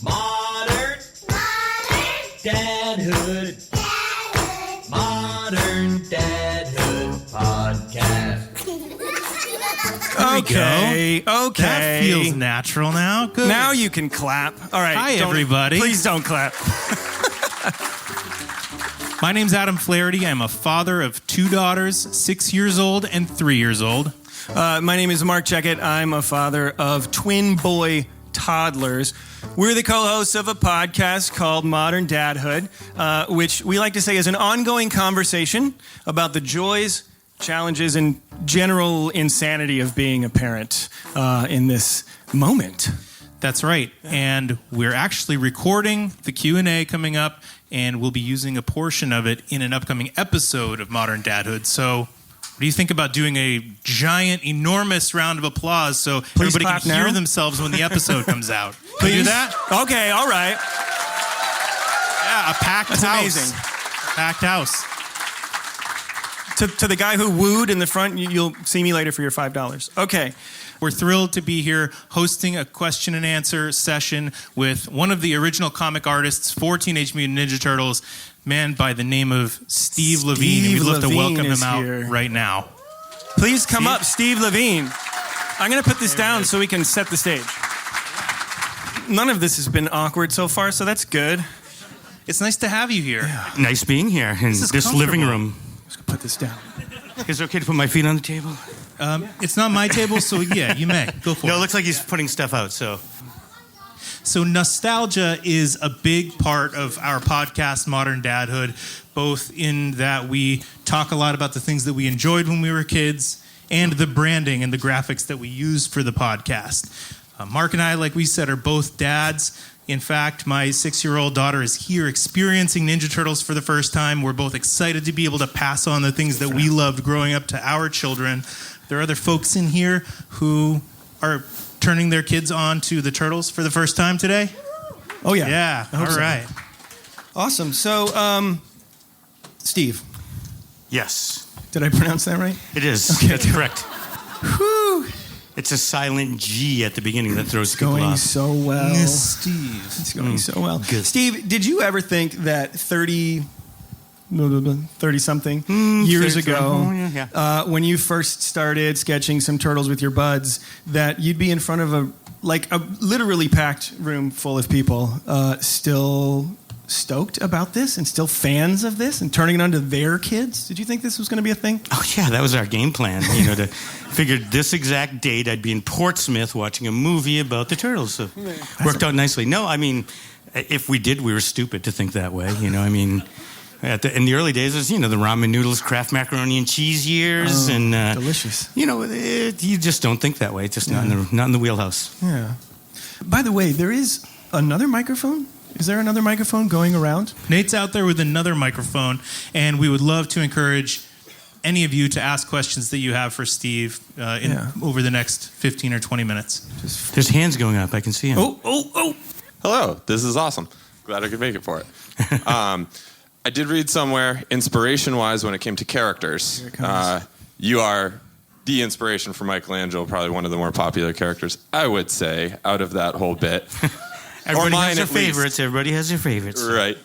Modern Dadhood. Modern Dadhood podcast. Okay. That feels natural now. Good. Now you can clap. All right. Hi, everybody. Please don't clap. My name's Adam Flaherty. I'm a father of 2 daughters, 6 years old and 3 years old. My name is Mark Checkett. I'm a father of twin boy toddlers. We're the co-hosts of a podcast called Modern Dadhood, which we like to say is an ongoing conversation about the joys, challenges, and general insanity of being a parent in this moment. That's right. And we're actually recording the Q&A coming up, and we'll be using a portion of it in an upcoming episode of Modern Dadhood. So what do you think about doing a giant, enormous round of applause so everybody can hear themselves when the episode comes out? Can you do that? Okay, all right. Yeah, a packed That's house. amazing. Packed house. To the guy who wooed in the front, you'll see me later for your $5. Okay. We're thrilled to be here hosting a question and answer session with one of the original comic artists for Teenage Mutant Ninja Turtles, man by the name of Steve Lavigne. And we'd love to welcome him out right now. Please come up, Steve Lavigne. I'm going to put this down so we can set the stage. None of this has been awkward so far, so that's good. It's nice to have you here. Yeah. Nice being here in this living room. Let's put this down. Is it okay to put my feet on the table? It's not my table, so yeah, you may. Go for it. No, it looks like he's putting stuff out, so. So nostalgia is a big part of our podcast, Modern Dadhood, both in that we talk a lot about the things that we enjoyed when we were kids and the branding and the graphics that we use for the podcast. Mark and I, like we said, are both dads. In fact, my 6-year-old daughter is here experiencing Ninja Turtles for the first time. We're both excited to be able to pass on the things that we loved growing up to our children. There are other folks in here who are turning their kids on to the Turtles for the first time today. Oh, yeah. Yeah, all right. Awesome. So, Steve. Yes. Did I pronounce that right? It is. Okay. That's correct. Whew. It's a silent G at the beginning that throws people Going off. so well. Steve. It's going so well. Good. Steve, did you ever think that 30-something years ago, when you first started sketching some turtles with your buds, that you'd be in front of a literally packed room full of people, still stoked about this and still fans of this and turning it on to their kids? Did you think this was going to be a thing? Oh, yeah, that was our game plan. To figured this exact date I'd be in Portsmouth watching a movie about the Turtles. So worked out nicely. No, I mean, if we did, we were stupid to think that way. In the early days, it was, the ramen noodles, Kraft macaroni and cheese years. And delicious. You just don't think that way. It's just not in the wheelhouse. Yeah. By the way, there is another microphone. Is there another microphone going around? Nate's out there with another microphone, and we would love to encourage any of you to ask questions that you have for Steve over the next 15 or 20 minutes. There's hands going up. I can see them. Oh. Hello. This is awesome. Glad I could make it for it. I did read somewhere, inspiration-wise, when it came to characters, you are the inspiration for Michelangelo, probably one of the more popular characters, I would say, out of that whole bit. Everybody has their favorites. Everybody has their favorites. Right.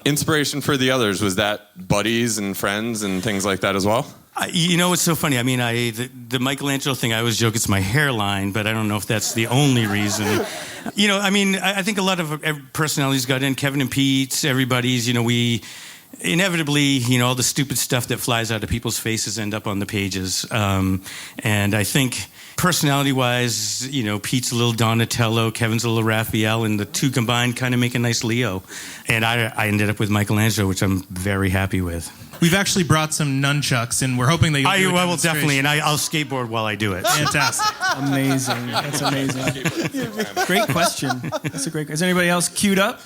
Inspiration for the others, was that buddies and friends and things like that as well? It's so funny. I mean, the Michelangelo thing, I always joke it's my hairline, but I don't know if that's the only reason. I think a lot of personalities got in. Kevin and Pete, everybody's, we inevitably, all the stupid stuff that flies out of people's faces end up on the pages. And I think personality-wise, Pete's a little Donatello, Kevin's a little Raphael, and the two combined kind of make a nice Leo. And I ended up with Michelangelo, which I'm very happy with. We've actually brought some nunchucks, and we're hoping that you'll do a will definitely, and I'll skateboard while I do it. Fantastic. Amazing. That's amazing. Great question. That's a great question. Is anybody else queued up?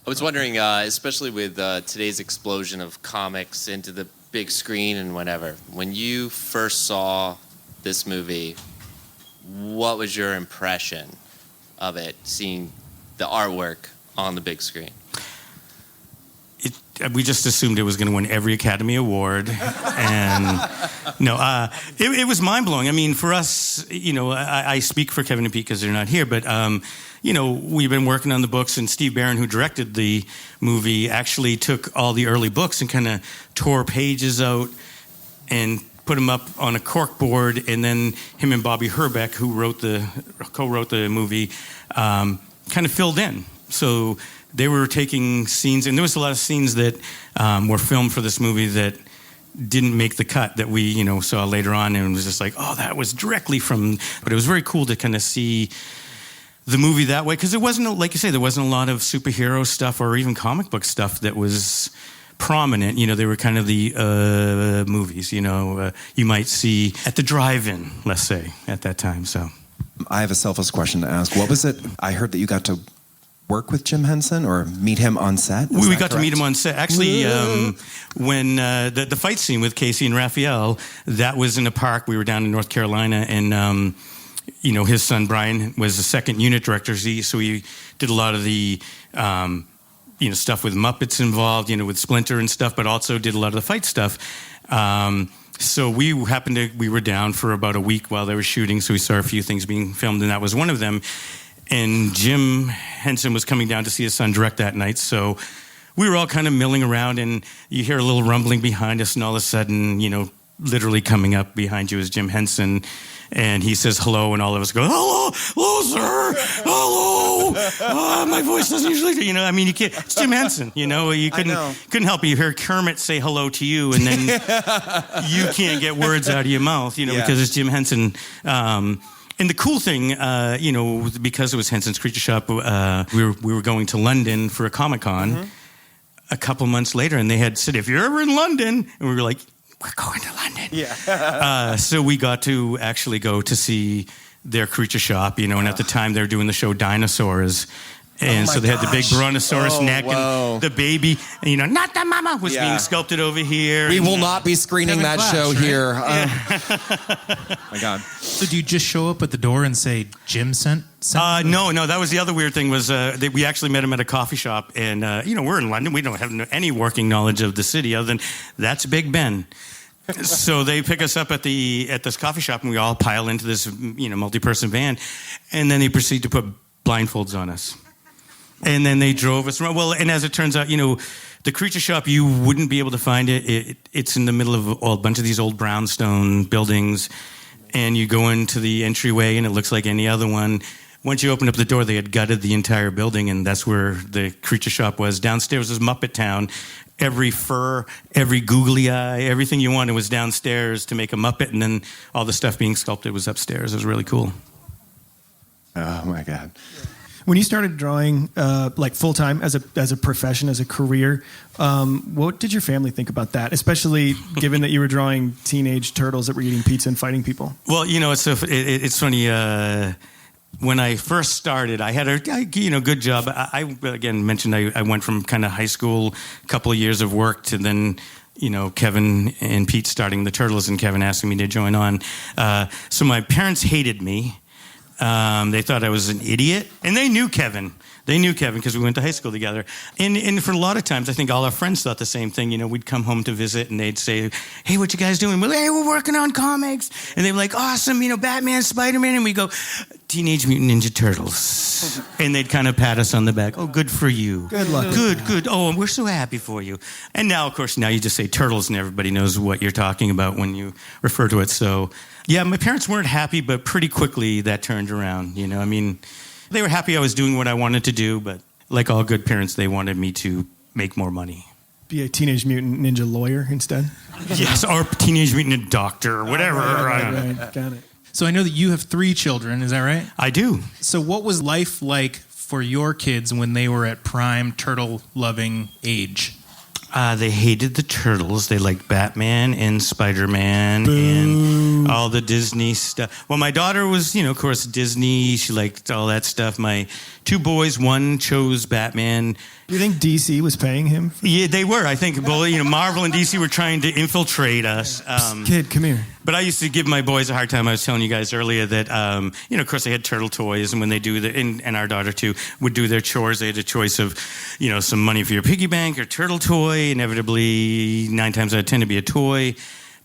I was wondering, especially with today's explosion of comics into the big screen and whatever, when you first saw this movie, what was your impression of it, seeing the artwork on the big screen? we just assumed it was going to win every Academy Award, and it was mind blowing. I mean, for us, I speak for Kevin and Pete because they're not here, but we've been working on the books, and Steve Barron, who directed the movie, actually took all the early books and kind of tore pages out and put them up on a cork board, and then him and Bobby Herbeck, who co-wrote the movie, kind of filled in. So they were taking scenes, and there was a lot of scenes that were filmed for this movie that didn't make the cut that we, saw later on, and it was just like, oh, that was directly from. But it was very cool to kind of see the movie that way, because there wasn't, like you say, there wasn't a lot of superhero stuff or even comic book stuff that was prominent. They were kind of the movies, you might see at the drive-in, let's say, at that time. So, I have a selfless question to ask. What was it? I heard that you got to work with Jim Henson or meet him on set? We got to meet him on set. Actually, when the fight scene with Casey and Raphael, that was in a park. We were down in North Carolina, and his son Brian was the second unit director, so he did a lot of the stuff with Muppets involved, with Splinter and stuff, but also did a lot of the fight stuff. So we were down for about a week while they were shooting, so we saw a few things being filmed, and that was one of them. And Jim Henson was coming down to see his son direct that night, so we were all kind of milling around, and you hear a little rumbling behind us, and all of a sudden, literally coming up behind you is Jim Henson, and he says hello, and all of us go, hello, sir, hello. My voice doesn't usually, you can't. It's Jim Henson, you couldn't help it. You hear Kermit say hello to you, and then you can't get words out of your mouth, because it's Jim Henson. And the cool thing, because it was Henson's Creature Shop, we were going to London for a Comic-Con a couple months later, and they had said, if you're ever in London, and we were like, we're going to London. Yeah. So we got to actually go to see their Creature Shop, and at the time they were doing the show Dinosaurs. And so they had the big brontosaurus neck, and the baby, not the mama, was being sculpted over here. We will not be screening Kevin that Clash, show right? here. My God. So do you just show up at the door and say, Jim sent No, that was the other weird thing was that we actually met him at a coffee shop. And, we're in London. We don't have any working knowledge of the city other than that's Big Ben. So they pick us up at this coffee shop, and we all pile into this, multi-person van. And then they proceed to put blindfolds on us. And then they drove us around. Well, and as it turns out, the Creature Shop, you wouldn't be able to find it. It's in the middle of a bunch of these old brownstone buildings. And you go into the entryway, and it looks like any other one. Once you open up the door, they had gutted the entire building, and that's where the Creature Shop was. Downstairs was Muppet Town. Every fur, every googly eye, everything you wanted was downstairs to make a Muppet, and then all the stuff being sculpted was upstairs. It was really cool. Oh, my God. When you started drawing, full time as a profession, as a career, what did your family think about that? Especially given that you were drawing teenage turtles that were eating pizza and fighting people. Well, it's funny. When I first started, I had a good job. I again mentioned I went from kind of high school, a couple of years of work, to then Kevin and Pete starting the Turtles, and Kevin asking me to join on. So my parents hated me. They thought I was an idiot, and they knew Kevin. They knew Kevin because we went to high school together. And for a lot of times, I think all our friends thought the same thing. We'd come home to visit, and they'd say, hey, what you guys doing? Well, hey, we're working on comics. And they were like, awesome, Batman, Spider-Man. And we go, Teenage Mutant Ninja Turtles. And they'd kind of pat us on the back. Oh, good for you. Good luck. Good. Oh, we're so happy for you. And now, of course, you just say Turtles, and everybody knows what you're talking about when you refer to it. So, yeah, my parents weren't happy, but pretty quickly that turned around. They were happy I was doing what I wanted to do, but like all good parents, they wanted me to make more money. Be a Teenage Mutant Ninja lawyer instead? Yes, or Teenage Mutant doctor, or whatever. Right. Got it. So I know that you have 3 children, is that right? I do. So what was life like for your kids when they were at prime turtle-loving age? They hated the Turtles. They liked Batman and Spider-Man and all the Disney stuff. Well, my daughter was, of course, Disney. She liked all that stuff. My 2 boys, one chose Batman. Do you think DC was paying him? Yeah, they were. I think, Marvel and DC were trying to infiltrate us. Kid, come here. But I used to give my boys a hard time. I was telling you guys earlier that, of course, they had turtle toys, and when they do and our daughter too would do their chores, they had a choice of, some money for your piggy bank or turtle toy. Inevitably, 9 times out of 10, it'd be a toy.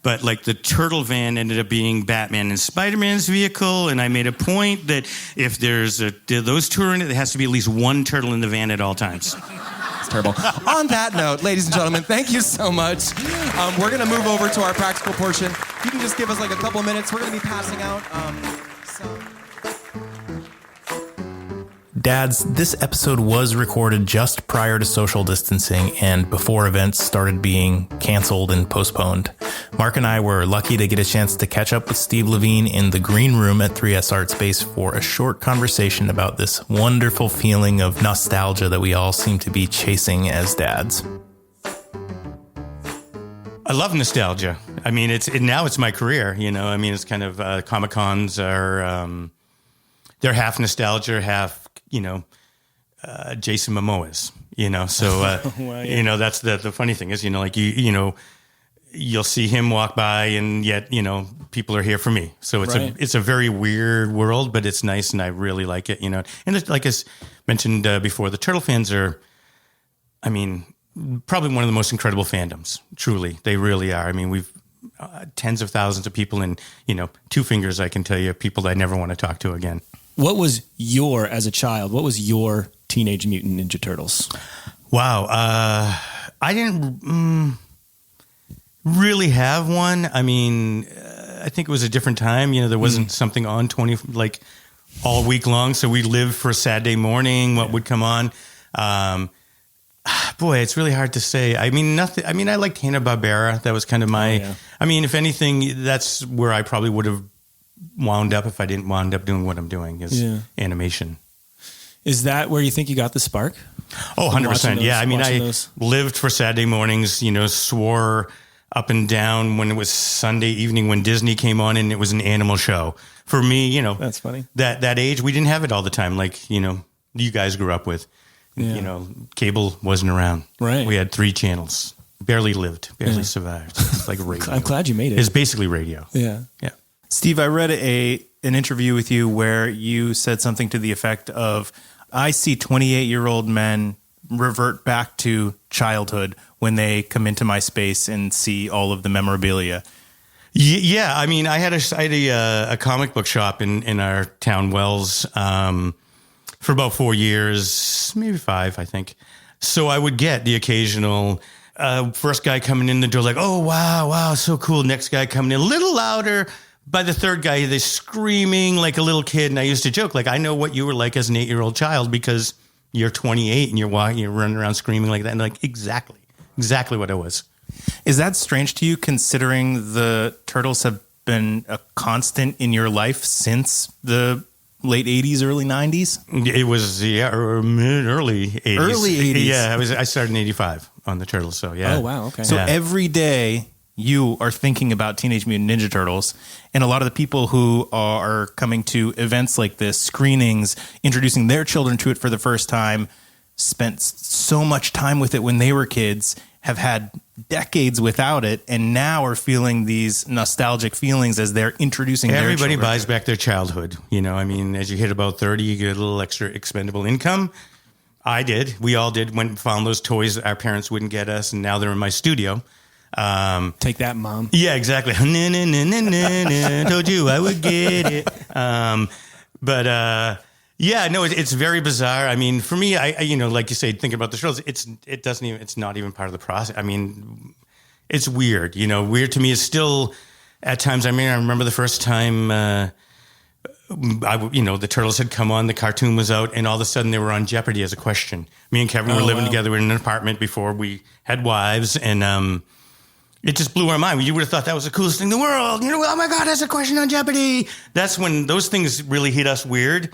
But like the turtle van ended up being Batman and Spider-Man's vehicle, and I made a point that if there's those two are in it, there has to be at least one turtle in the van at all times. It's terrible. On that note, ladies and gentlemen, thank you so much. We're going to move over to our practical portion. You can just give us like a couple minutes. We're going to be passing out some... Dads, this episode was recorded just prior to social distancing and before events started being canceled and postponed. Mark and I were lucky to get a chance to catch up with Steve Lavigne in the green room at 3S Artspace for a short conversation about this wonderful feeling of nostalgia that we all seem to be chasing as dads. I love nostalgia. I mean, now it's my career, it's kind of Comic-Cons are, they're half nostalgia, half Jason Momoa's, so, well, yeah. That's the funny thing is, you'll see him walk by and yet, people are here for me. So it's a very weird world, but it's nice. And I really like it, and it's, like I mentioned before, the Turtle fans are, probably one of the most incredible fandoms. Truly. They really are. We've tens of thousands of people and, 2 fingers, I can tell you, people that I never want to talk to again. What was as a child, what was your Teenage Mutant Ninja Turtles? Wow. I didn't really have one. I think it was a different time. There wasn't something on all week long. So we lived for Saturday morning, what would come on. Boy, it's really hard to say. Nothing. I liked Hanna-Barbera. That was kind of my, if anything, that's where I probably would have wound up if I didn't wound up doing what I'm doing is animation. Is that where you think you got the spark? Oh, 100%. Yeah. I lived for Saturday mornings, swore up and down when it was Sunday evening when Disney came on and it was an animal show. For me, that's funny. That age, we didn't have it all the time. Like, you guys grew up with, cable wasn't around. Right. We had 3 channels, barely survived. It's like radio. I'm glad you made it. It's basically radio. Yeah. Yeah. Steve, I read an interview with you where you said something to the effect of, I see 28-year-old men revert back to childhood when they come into my space and see all of the memorabilia. Yeah. I had a comic book shop in our town, Wells, for about 4 years, maybe 5, I think. So I would get the occasional first guy coming in the door like, oh, wow, so cool. Next guy coming in a little louder. By the third guy, they're screaming like a little kid. And I used to joke, like, I know what you were like as an 8-year-old child because you're 28 and you're running around screaming like that. And like, exactly what I was. Is that strange to you considering the Turtles have been a constant in your life since the late 80s, early 90s? It was, early 80s. Early 80s. Yeah, I started in 85 on the Turtles. So, yeah. Oh, wow. Okay. So every day you are thinking about Teenage Mutant Ninja Turtles, and a lot of the people who are coming to events like this, screenings, introducing their children to it for the first time, spent so much time with it when they were kids, have had decades without it, and now are feeling these nostalgic feelings as they're introducing their children. Everybody buys back their childhood. As you hit about 30, you get a little extra expendable income. I did. We all did. Went and found those toys that our parents wouldn't get us, and now they're in my studio. Take that, Mom. Yeah, exactly. Told you I would get it. It's very bizarre. For me, I like you say, thinking about the shows, it's not even part of the process. It's weird. Weird to me is still at times. I remember the first time, the Turtles had come on, the cartoon was out, and all of a sudden they were on Jeopardy as a question. Me and Kevin were living together in an apartment before we had wives, and it just blew our mind. You would have thought that was the coolest thing in the world. Oh my God, that's a question on Jeopardy. That's when those things really hit us weird.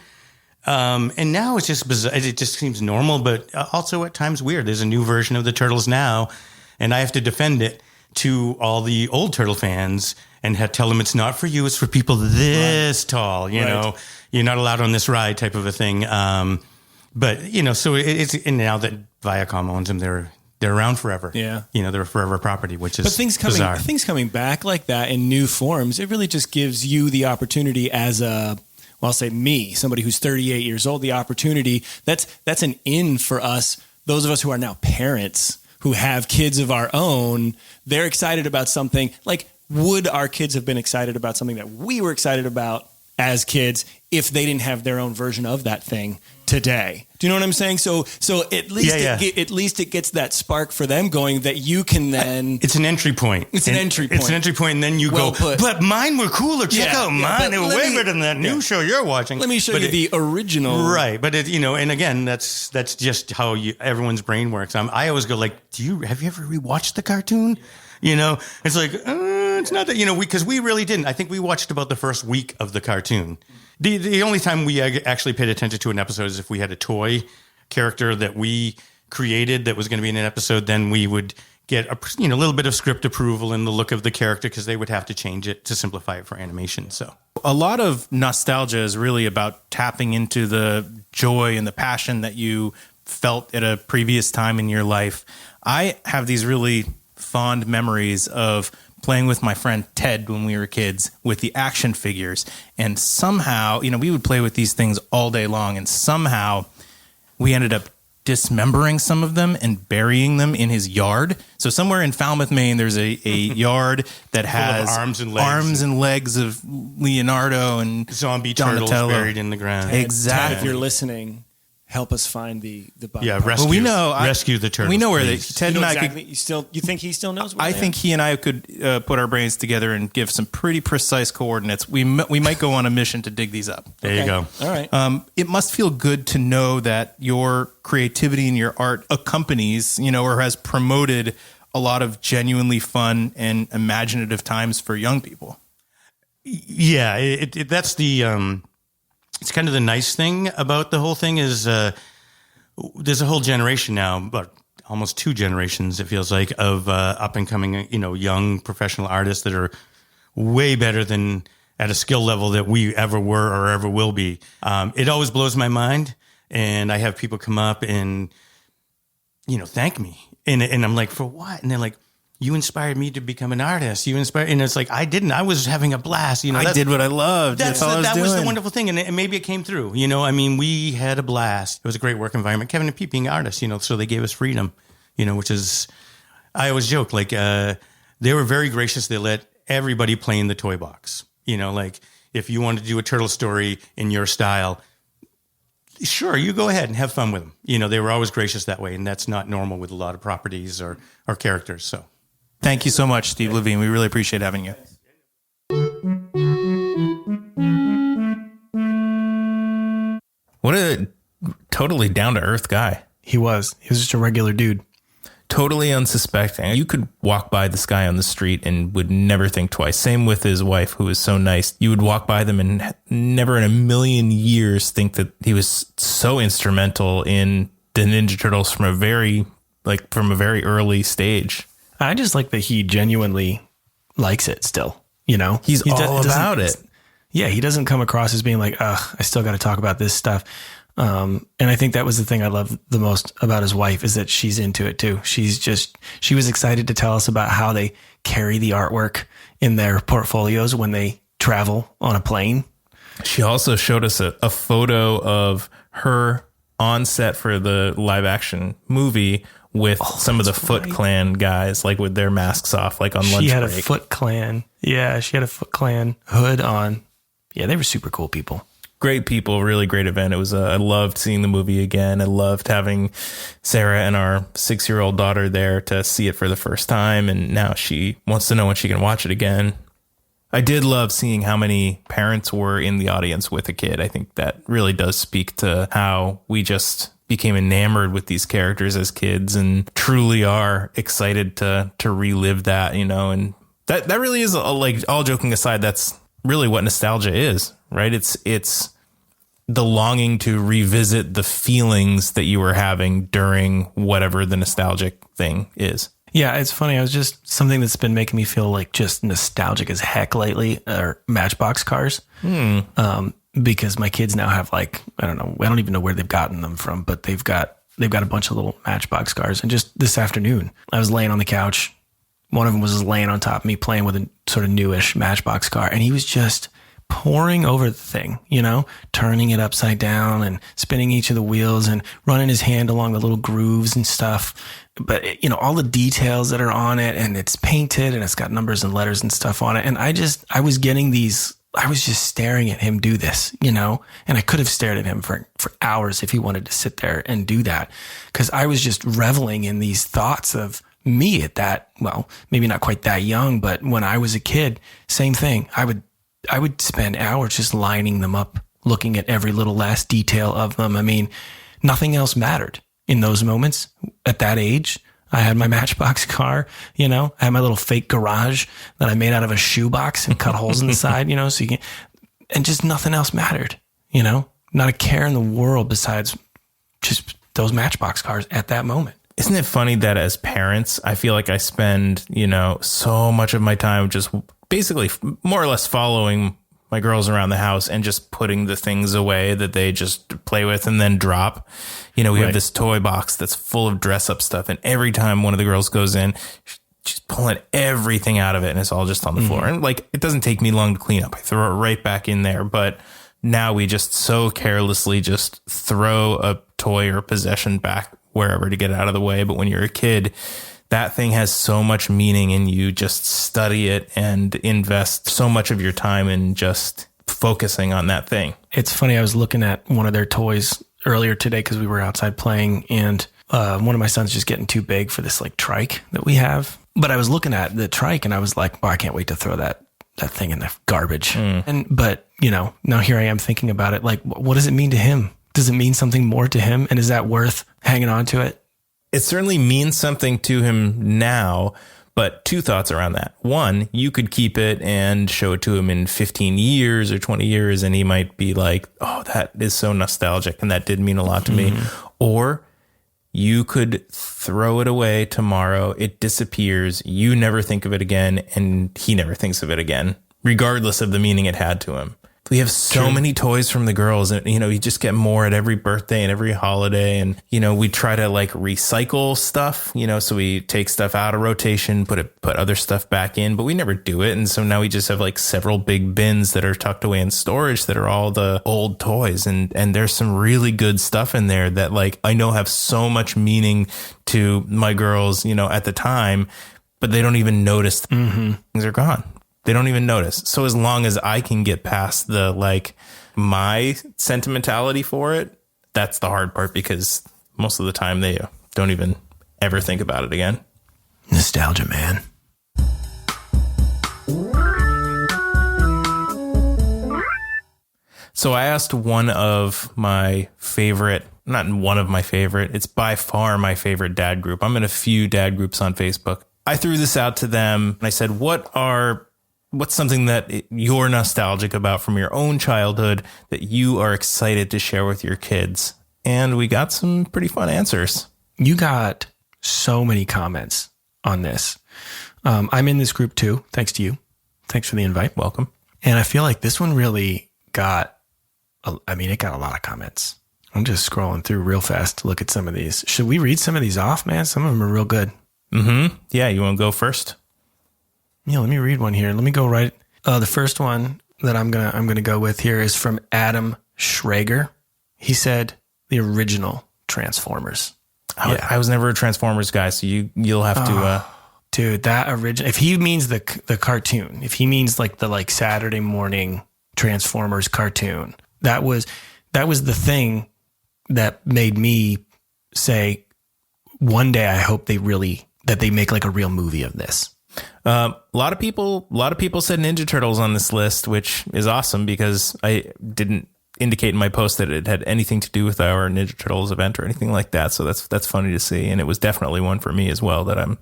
And now it's just bizarre. It just seems normal, but also at times weird. There's a new version of the Turtles now, and I have to defend it to all the old Turtle fans and tell them it's not for you. It's for people this tall. You know, you're not allowed on this ride, type of a thing. So it's and now that Viacom owns them, they're around forever. Yeah. They're a forever property, which is But things coming back like that in new forms, it really just gives you the opportunity as I'll say me, somebody who's 38 years old, the opportunity. That's an in for us. Those of us who are now parents who have kids of our own, they're excited about something. Like, would our kids have been excited about something that we were excited about as kids if they didn't have their own version of that thing today? Do you know what I'm saying? So at least it gets that spark for them going that you can then. It's an entry point. It's an entry point, and then you Well go. put. But mine were cooler. Check out mine. They were way better than that new show you're watching. Let me show you the original. Right, but and again, that's just how everyone's brain works. I always go like, have you ever rewatched the cartoon? It's like it's not that because we really didn't. I think we watched about the first week of the cartoon. The only time we actually paid attention to an episode is if we had a toy character that we created that was going to be in an episode. Then we would get a little bit of script approval and the look of the character because they would have to change it to simplify it for animation. So a lot of nostalgia is really about tapping into the joy and the passion that you felt at a previous time in your life. I have these really fond memories of playing with my friend Ted when we were kids with the action figures. And somehow, we would play with these things all day long. And somehow we ended up dismembering some of them and burying them in his yard. So somewhere in Falmouth, Maine, there's a yard that has arms and legs of Leonardo and zombie Donatello turtles buried in the ground. Exactly. Ted, if you're listening, help us find the body. Yeah, rescue the turtles. We know where Ted and I could. You think he still knows? Where I think he and I could put our brains together and give some pretty precise coordinates. We might go on a mission to dig these up. There you go. All right. It must feel good to know that your creativity and your art accompanies, or has promoted a lot of genuinely fun and imaginative times for young people. Yeah, that's the. It's kind of the nice thing about the whole thing is there's a whole generation now, but almost 2 generations, it feels like, of up and coming, young professional artists that are way better than at a skill level that we ever were or ever will be. It always blows my mind, and I have people come up and thank me, and I'm like, for what? And they're like, you inspired me to become an artist. And it's like, I didn't. I was having a blast. I did what I loved. That's all I was doing. That was the wonderful thing, and maybe it came through. We had a blast. It was a great work environment. Kevin and Pete being artists, so they gave us freedom, which is, I always joke, like they were very gracious. They let everybody play in the toy box. Like if you wanted to do a turtle story in your style, sure, you go ahead and have fun with them. They were always gracious that way, and that's not normal with a lot of properties or characters. So. Thank you so much, Steve Lavigne. We really appreciate having you. What a totally down-to-earth guy. He was just a regular dude. Totally unsuspecting. You could walk by this guy on the street and would never think twice. Same with his wife, who was so nice. You would walk by them and never in a million years think that he was so instrumental in the Ninja Turtles from a very early stage. I just like that he genuinely likes it still, He's all about it. Yeah, he doesn't come across as being like, ugh, I still got to talk about this stuff. And I think that was the thing I love the most about his wife is that she's into it too. She was excited to tell us about how they carry the artwork in their portfolios when they travel on a plane. She also showed us a photo of her on set for the live action movie with some of the Foot Clan guys, like with their masks off, like on lunch break. She had a Foot Clan. Yeah, she had a Foot Clan hood on. Yeah, they were super cool people. Great people, really great event. It was. I loved seeing the movie again. I loved having Sarah and our 6-year-old daughter there to see it for the first time, and now she wants to know when she can watch it again. I did love seeing how many parents were in the audience with a kid. I think that really does speak to how we just became enamored with these characters as kids and truly are excited to relive that, and that really is like, all joking aside, that's really what nostalgia is, right? It's the longing to revisit the feelings that you were having during whatever the nostalgic thing is. Yeah, it's funny. I was just something that's been making me feel like just nostalgic as heck lately are Matchbox cars. Because my kids now have I don't even know where they've gotten them from, but they've got they've got a bunch of little Matchbox cars. And just this afternoon, I was laying on the couch. One of them was just laying on top of me playing with a sort of newish Matchbox car. And he was just pouring over the thing, turning it upside down and spinning each of the wheels and running his hand along the little grooves and stuff. But, all the details that are on it, and it's painted and it's got numbers and letters and stuff on it. And I was just staring at him do this, and I could have stared at him for hours if he wanted to sit there and do that. Cause I was just reveling in these thoughts of me at that, well, maybe not quite that young, but when I was a kid, same thing. I would spend hours just lining them up, looking at every little last detail of them. I mean, nothing else mattered in those moments at that age. I had my Matchbox car, I had my little fake garage that I made out of a shoebox and cut holes in the side, so you can, and just nothing else mattered, not a care in the world besides just those Matchbox cars at that moment. Isn't it funny that as parents, I feel like I spend, so much of my time just basically more or less following my girls around the house and just putting the things away that they just play with and then drop. We have this toy box that's full of dress up stuff. And every time one of the girls goes in, she's pulling everything out of it and it's all just on the floor. And it doesn't take me long to clean up. I throw it right back in there. But now we just so carelessly just throw a toy or possession back wherever to get it out of the way. But when you're a kid, that thing has so much meaning and you just study it and invest so much of your time in just focusing on that thing. It's funny. I was looking at one of their toys earlier today because we were outside playing, and one of my sons just getting too big for this trike that we have. But I was looking at the trike and I was like, I can't wait to throw that thing in the garbage. But now here I am thinking about it. What does it mean to him? Does it mean something more to him? And is that worth hanging on to it? It certainly means something to him now, but two thoughts around that. One, you could keep it and show it to him in 15 years or 20 years, and he might be like, oh, that is so nostalgic, and that did mean a lot to me. Or you could throw it away tomorrow. It disappears. You never think of it again, and he never thinks of it again, regardless of the meaning it had to him. We have so many toys from the girls, and you just get more at every birthday and every holiday. And we try to recycle stuff, so we take stuff out of rotation, put other stuff back in, but we never do it. And so now we just have several big bins that are tucked away in storage that are all the old toys, and there's some really good stuff in there that I know have so much meaning to my girls, at the time, but they don't even notice things are gone. They don't even notice. So as long as I can get past the my sentimentality for it, that's the hard part, because most of the time they don't even ever think about it again. Nostalgia, man. So I asked one of my favorite, not one of my favorite, it's by far my favorite dad group. I'm in a few dad groups on Facebook. I threw this out to them and I said, what's something that you're nostalgic about from your own childhood that you are excited to share with your kids? And we got some pretty fun answers. You got so many comments on this. I'm in this group too, thanks to you. Thanks for the invite. Welcome. And I feel like this one really got, it got a lot of comments. I'm just scrolling through real fast to look at some of these. Should we read some of these off, man? Some of them are real good. Yeah, you want to go first? Yeah, let me read one here. Let me go right. The first one that I'm gonna go with here is from Adam Schrager. He said the original Transformers. I was never a Transformers guy, so you'll have to. Dude, that original. If he means the cartoon, if he means the Saturday morning Transformers cartoon, that was the thing that made me say, one day I hope they make a real movie of this. A lot of people said Ninja Turtles on this list, which is awesome because I didn't indicate in my post that it had anything to do with our Ninja Turtles event or anything like that. So that's funny to see. And it was definitely one for me as well that I'm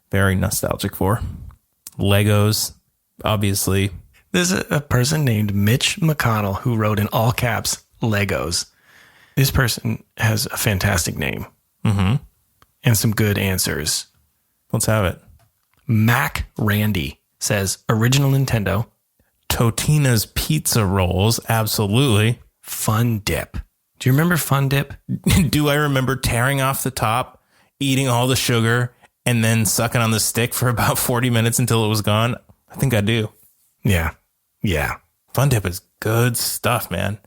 very nostalgic for. Legos, obviously. There's a person named Mitch McConnell who wrote in all caps, Legos. This person has a fantastic name. And some good answers. Let's have it. Mac Randy says original Nintendo. Totina's Pizza Rolls, absolutely. Fun Dip. Do you remember Fun Dip? Do I remember tearing off the top, eating all the sugar, and then sucking on the stick for about 40 minutes until it was gone? I think I do. Yeah. Yeah. Fun Dip is good stuff, man.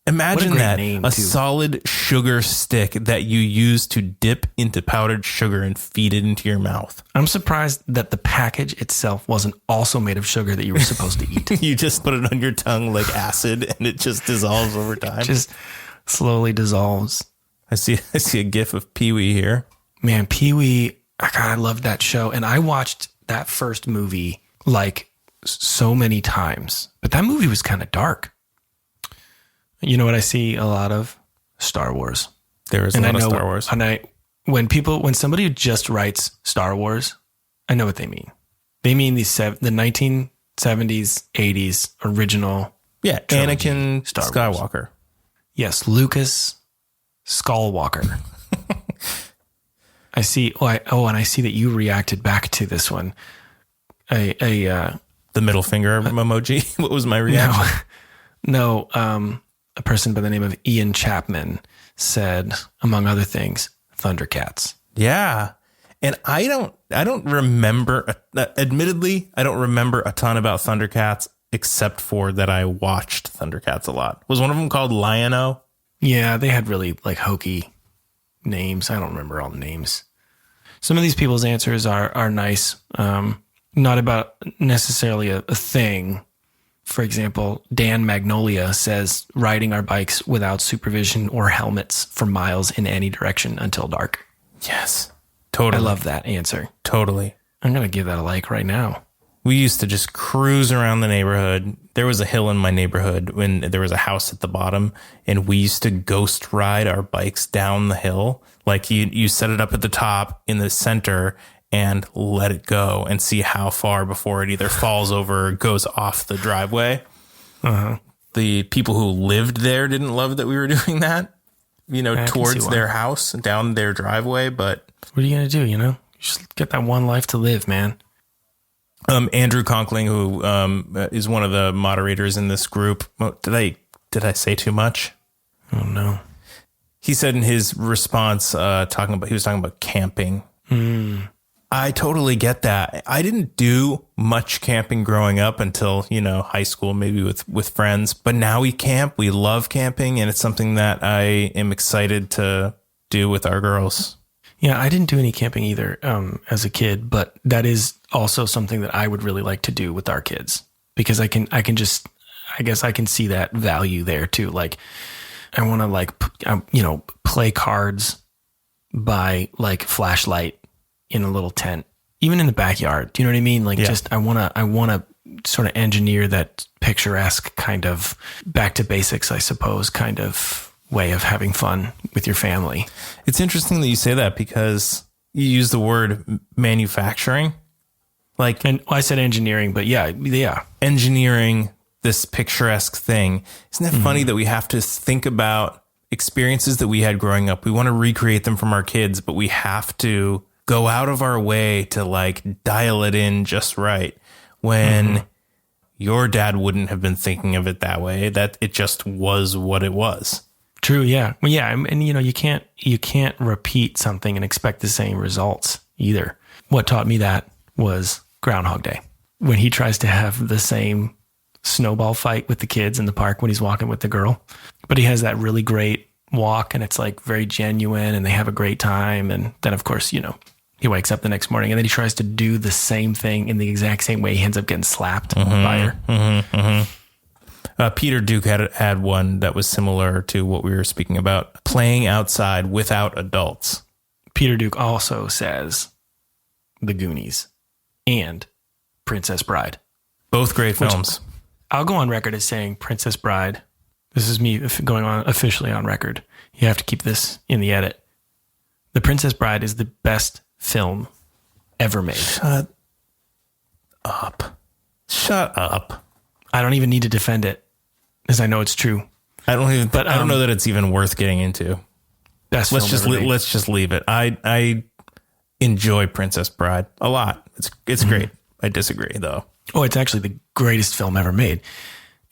Imagine great that, name, a too. solid sugar stick that you use to dip into powdered sugar and feed it into your mouth. I'm surprised that the package itself wasn't also made of sugar that you were supposed to eat. You just put it on your tongue like acid and it just dissolves over time. Just slowly dissolves. I see a gif of Pee-wee here. Man, Pee-wee, God, I loved that show. And I watched that first movie like so many times. But that movie was kind of dark. You know what I see a lot of? Star Wars. There is a lot of Star Wars. And when somebody just writes Star Wars, I know what they mean. They mean the 1970s, 80s original. Yeah, trilogy, Anakin Star Wars. Skywalker. Yes, Lucas Skywalker. I see. And I see that you reacted back to this one. The middle finger emoji. What was my reaction? No. A person by the name of Ian Chapman said, among other things, Thundercats. Yeah. And I don't remember, admittedly, I don't remember a ton about Thundercats except for that I watched Thundercats a lot. Was one of them called Lion-O? Yeah, they had really like hokey names. I don't remember all the names. Some of these people's answers are nice. Not about necessarily a thing. For example, Dan Magnolia says riding our bikes without supervision or helmets for miles in any direction until dark. Yes. Totally. I love that answer. Totally. I'm going to give that a like right now. We used to just cruise around the neighborhood. There was a hill in my neighborhood when there was a house at the bottom, and we used to ghost ride our bikes down the hill. Like you set it up at the top in the center and let it go and see how far before it either falls over or goes off the driveway. Uh-huh. The people who lived there didn't love that we were doing that, I can towards see why. their house, down their driveway. But What are you going to do? You just get that one life to live, man. Andrew Conkling, who is one of the moderators in this group. Did I say too much? Oh, no. He said in his response, he was talking about camping. I totally get that. I didn't do much camping growing up until, high school, maybe with friends. But now we camp. We love camping. And it's something that I am excited to do with our girls. Yeah, I didn't do any camping either as a kid, but that is also something that I would really like to do with our kids because I guess I can see that value there too. Like I want to play cards by like flashlight in a little tent, even in the backyard. Do you know what I mean? Like I want to sort of engineer that picturesque kind of back to basics, I suppose, kind of way of having fun with your family. It's interesting that you say that because you use the word manufacturing. And I said engineering, but yeah. Engineering this picturesque thing. Isn't that funny that we have to think about experiences that we had growing up? We want to recreate them from our kids, but we have to go out of our way to like dial it in just right when your dad wouldn't have been thinking of it that way, that it just was what it was. True. Yeah. Well, yeah. And you can't repeat something and expect the same results either. What taught me that was Groundhog Day, when he tries to have the same snowball fight with the kids in the park when he's walking with the girl, but he has that really great walk and it's like very genuine and they have a great time. And then of course, he wakes up the next morning and then he tries to do the same thing in the exact same way. He ends up getting slapped by her. Peter Duke had one that was similar to what we were speaking about, playing outside without adults. Peter Duke also says The Goonies and Princess Bride. Both great films. I'll go on record as saying Princess Bride. This is me going on officially on record. You have to keep this in the edit. The Princess Bride is the best film ever made. Shut up. I don't even need to defend it because I know it's true. I don't know that it's even worth getting into. Best Let's film ever made. let's just leave it. I enjoy Princess Bride a lot. It's great. I disagree though. Oh, it's actually the greatest film ever made.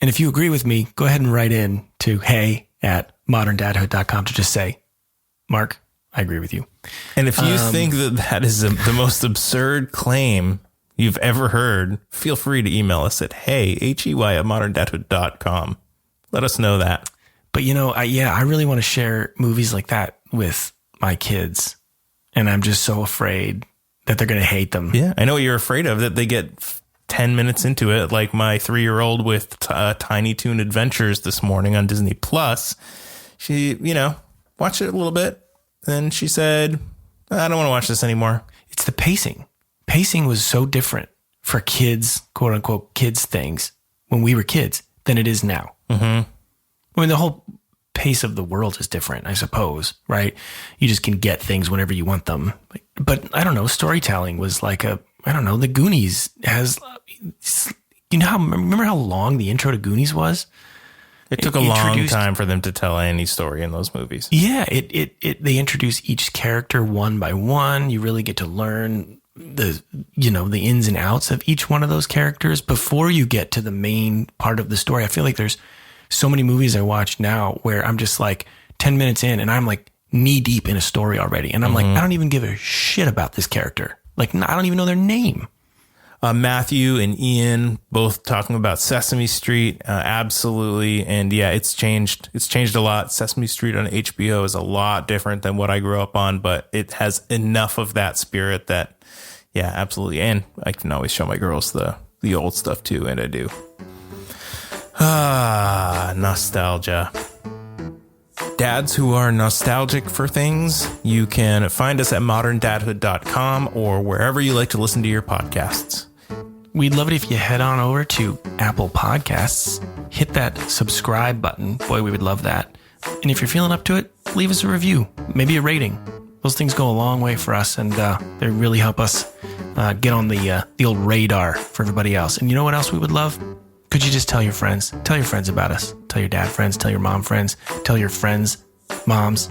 And if you agree with me, go ahead and write in to hey@fatherhood.com. moderndadhood.com to just say, Mark, I agree with you. And if you think that is the most absurd claim you've ever heard, feel free to email us at HEY@moderndadhood.com. Let us know that. But I really want to share movies like that with my kids. And I'm just so afraid that they're going to hate them. Yeah, I know what you're afraid of, that they get 10 minutes into it, like my 3-year-old with Tiny Toon Adventures this morning on Disney Plus. She, watched it a little bit. Then she said, I don't want to watch this anymore. It's the pacing. Pacing was so different for kids, quote unquote, kids things when we were kids than it is now. Mm-hmm. I mean, the whole pace of the world is different, I suppose, right? You just can get things whenever you want them. But I don't know, storytelling was like the Goonies has, remember how long the intro to Goonies was? It took a long time for them to tell any story in those movies. Yeah, they introduce each character one by one. You really get to learn the ins and outs of each one of those characters before you get to the main part of the story. I feel like there's so many movies I watch now where I'm just like 10 minutes in and I'm like knee deep in a story already. And I'm like, I don't even give a shit about this character. Like, I don't even know their name. Matthew and Ian both talking about Sesame Street. Absolutely. And yeah, it's changed. It's changed a lot. Sesame Street on HBO is a lot different than what I grew up on, but it has enough of that spirit that, yeah, absolutely. And I can always show my girls the old stuff too. And I do. Nostalgia. Dads who are nostalgic for things, you can find us at moderndadhood.com or wherever you like to listen to your podcasts. We'd love it if you head on over to Apple Podcasts, hit that subscribe button. Boy, we would love that. And if you're feeling up to it, leave us a review, maybe a rating. Those things go a long way for us, and they really help us get on the old radar for everybody else. And you know what else we would love? Could you just tell your friends? Tell your friends about us. Tell your dad friends. Tell your mom friends. Tell your friends' moms.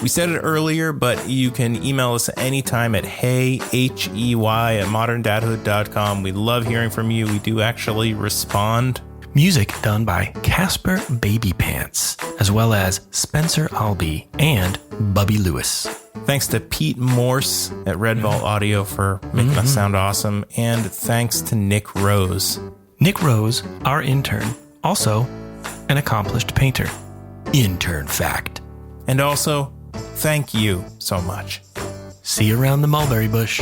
We said it earlier, but you can email us anytime at HEY@moderndadhood.com. We love hearing from you. We do actually respond. Music done by Casper Baby Pants, as well as Spencer Albee and Bubby Lewis. Thanks to Pete Morse at Red Vault Audio for making us sound awesome. And thanks to Nick Rose. Nick Rose, our intern, also an accomplished painter. Intern fact. And also, thank you so much. See you around the mulberry bush.